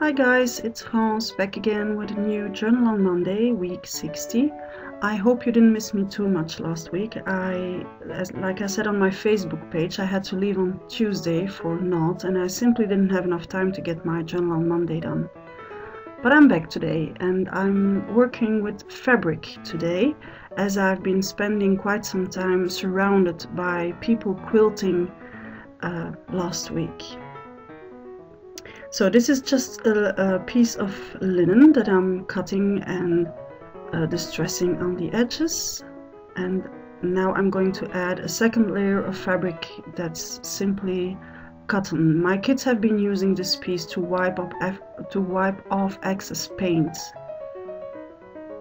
Hi guys, it's France back again with a new journal on Monday, week 60. I hope you didn't miss me too much last week. Like I said on my Facebook page, I had to leave on Tuesday for Nantes and I simply didn't have enough time to get my journal on Monday done. But I'm back today and I'm working with fabric today, as I've been spending quite some time surrounded by people quilting last week. So this is just a piece of linen that I'm cutting and distressing on the edges, and now I'm going to add a second layer of fabric that's simply cotton. My kids have been using this piece to wipe off excess paint,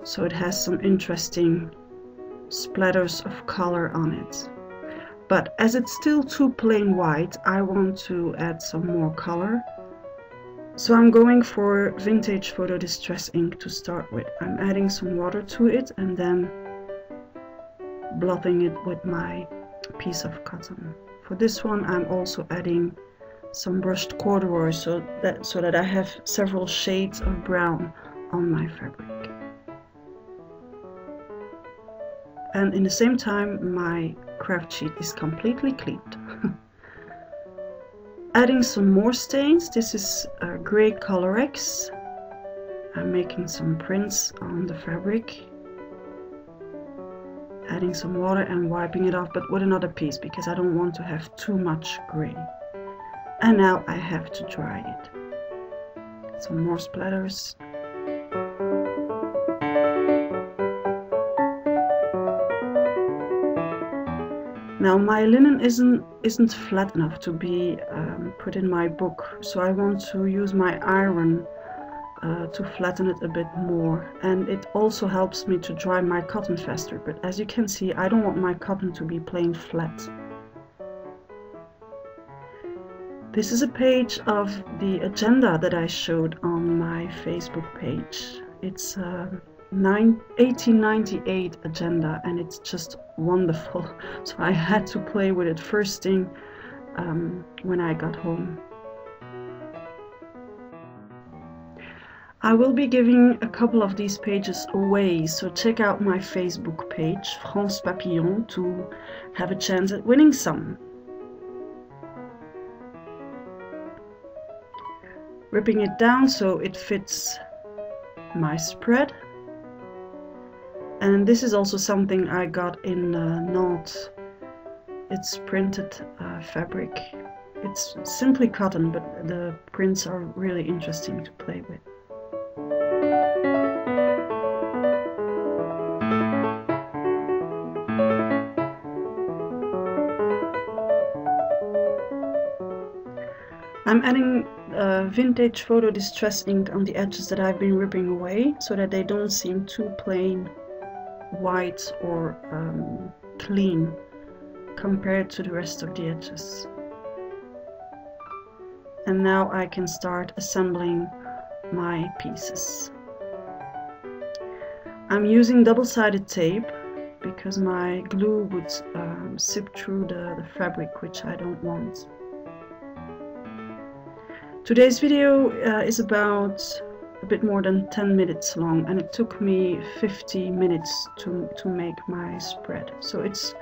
so it has some interesting splatters of color on it. But as it's still too plain white, I want to add some more color. So I'm going for vintage photo distress ink to start with. I'm adding some water to it and then blotting it with my piece of cotton. For this one I'm also adding some brushed corduroy so that I have several shades of brown on my fabric. And in the same time my craft sheet is completely cleaned. Adding some more stains. This is grey Colorex. I'm making some prints on the fabric. Adding some water and wiping it off, but with another piece because I don't want to have too much grey. And now I have to dry it. Some more splatters. Now my linen isn't flat enough to be put in my book, so I want to use my iron to flatten it a bit more, and it also helps me to dry my cotton faster. But as you can see, I don't want my cotton to be plain flat. This is a page of the agenda that I showed on my Facebook page. It's 1898 agenda and it's just wonderful, so I had to play with it first thing when I got home. I will be giving a couple of these pages away, so check out my Facebook page, France Papillon, to have a chance at winning some. Ripping it down so it fits my spread. And this is also something I got in Nantes. It's printed fabric. It's simply cotton, but the prints are really interesting to play with. I'm adding vintage photo distress ink on the edges that I've been ripping away so that they don't seem too plain white or clean compared to the rest of the edges. And now I can start assembling my pieces. I'm using double-sided tape because my glue would sip through the fabric, which I don't want. Today's video is about a bit more than 10 minutes long, and it took me 50 minutes to make my spread, so it's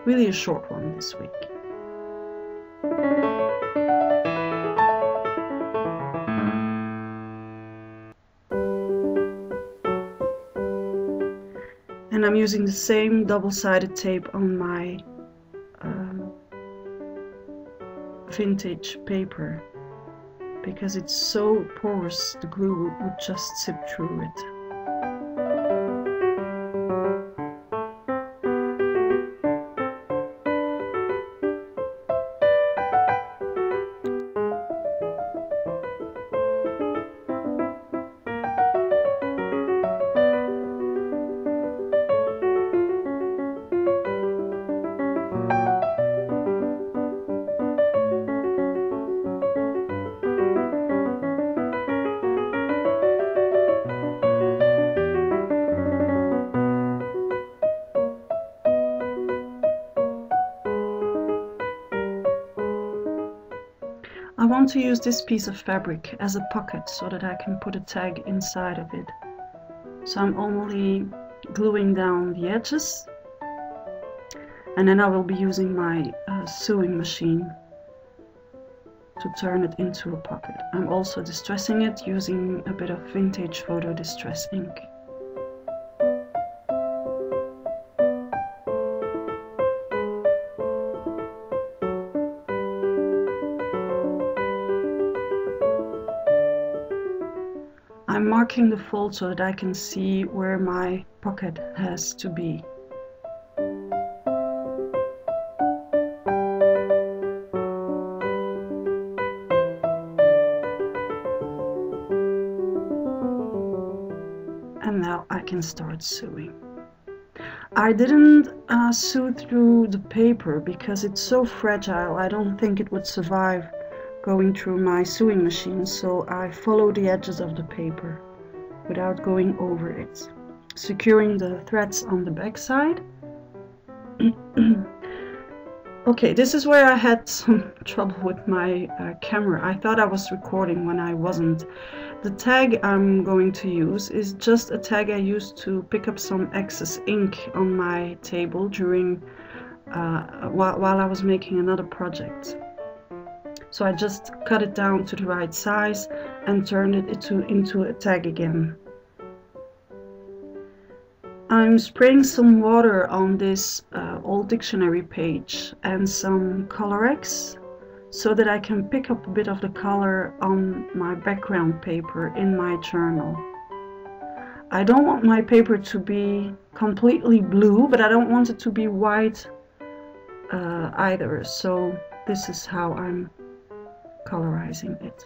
really a short one this week. And I'm using the same double-sided tape on my vintage paper, because it's so porous, the glue would just sip through it. I want to use this piece of fabric as a pocket so that I can put a tag inside of it. So I'm only gluing down the edges, and then I will be using my sewing machine to turn it into a pocket. I'm also distressing it using a bit of vintage photo distress ink. I'm marking the fold so that I can see where my pocket has to be. And now I can start sewing. I didn't sew through the paper because it's so fragile. I don't think it would survive going through my sewing machine, so I follow the edges of the paper without going over it, securing the threads on the back side. Okay, this is where I had some trouble with my camera. I thought I was recording when I wasn't. The tag I'm going to use is just a tag I used to pick up some excess ink on my table during while I was making another project. So I just cut it down to the right size and turned it into a tag again. I'm spraying some water on this old dictionary page and some Colorex so that I can pick up a bit of the color on my background paper in my journal. I don't want my paper to be completely blue, but I don't want it to be white either, so this is how I'm colorizing it.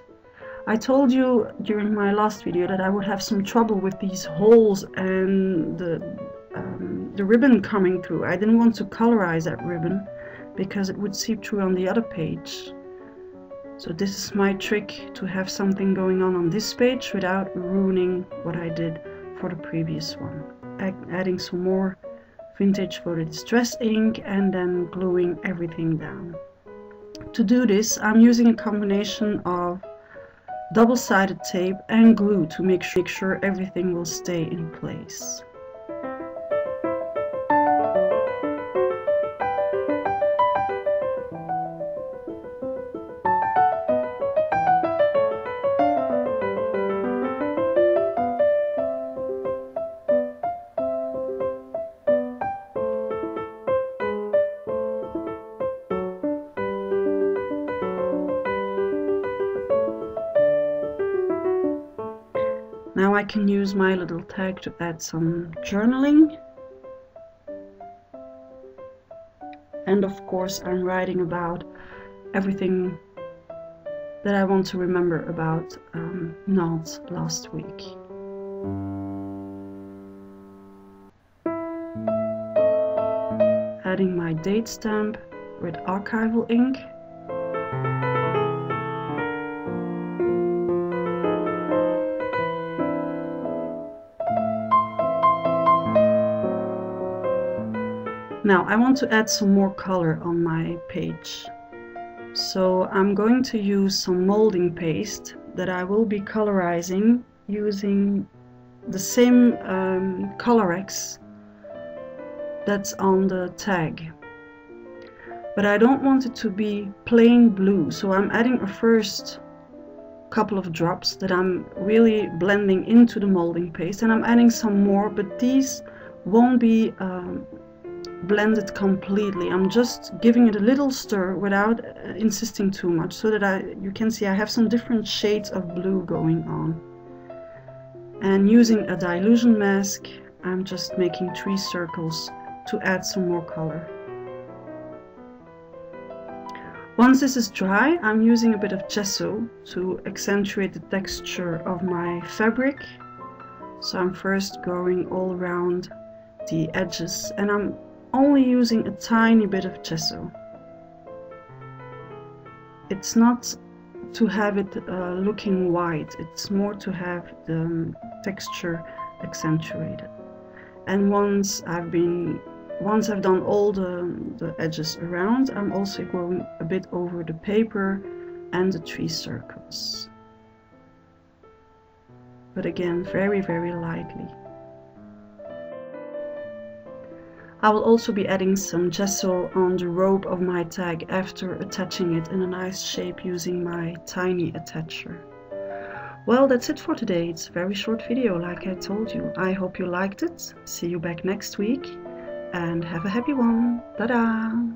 I told you during my last video that I would have some trouble with these holes and the ribbon coming through. I didn't want to colorize that ribbon because it would seep through on the other page. So this is my trick to have something going on this page without ruining what I did for the previous one. Adding some more vintage photo distress ink and then gluing everything down. To do this, I'm using a combination of double-sided tape and glue to make sure everything will stay in place. Now I can use my little tag to add some journaling. And of course I'm writing about everything that I want to remember about Nantes last week. Adding my date stamp with Archival ink. Now I want to add some more color on my page. So I'm going to use some molding paste that I will be colorizing using the same Colorex that's on the tag. But I don't want it to be plain blue, so I'm adding a first couple of drops that I'm really blending into the molding paste, and I'm adding some more, but these won't be blended completely. I'm just giving it a little stir without insisting too much, so that you can see I have some different shades of blue going on. And using a dilution mask, I'm just making 3 circles to add some more color. Once this is dry, I'm using a bit of gesso to accentuate the texture of my fabric. So I'm first going all around the edges, and I'm only using a tiny bit of gesso. It's not to have it looking white, it's more to have the texture accentuated. And once I've done all the edges around, I'm also going a bit over the paper and the 3 circles. But again, very, very lightly. I will also be adding some gesso on the rope of my tag after attaching it in a nice shape using my tiny attacher. Well, that's it for today. It's a very short video, like I told you. I hope you liked it. See you back next week and have a happy one. Ta-da!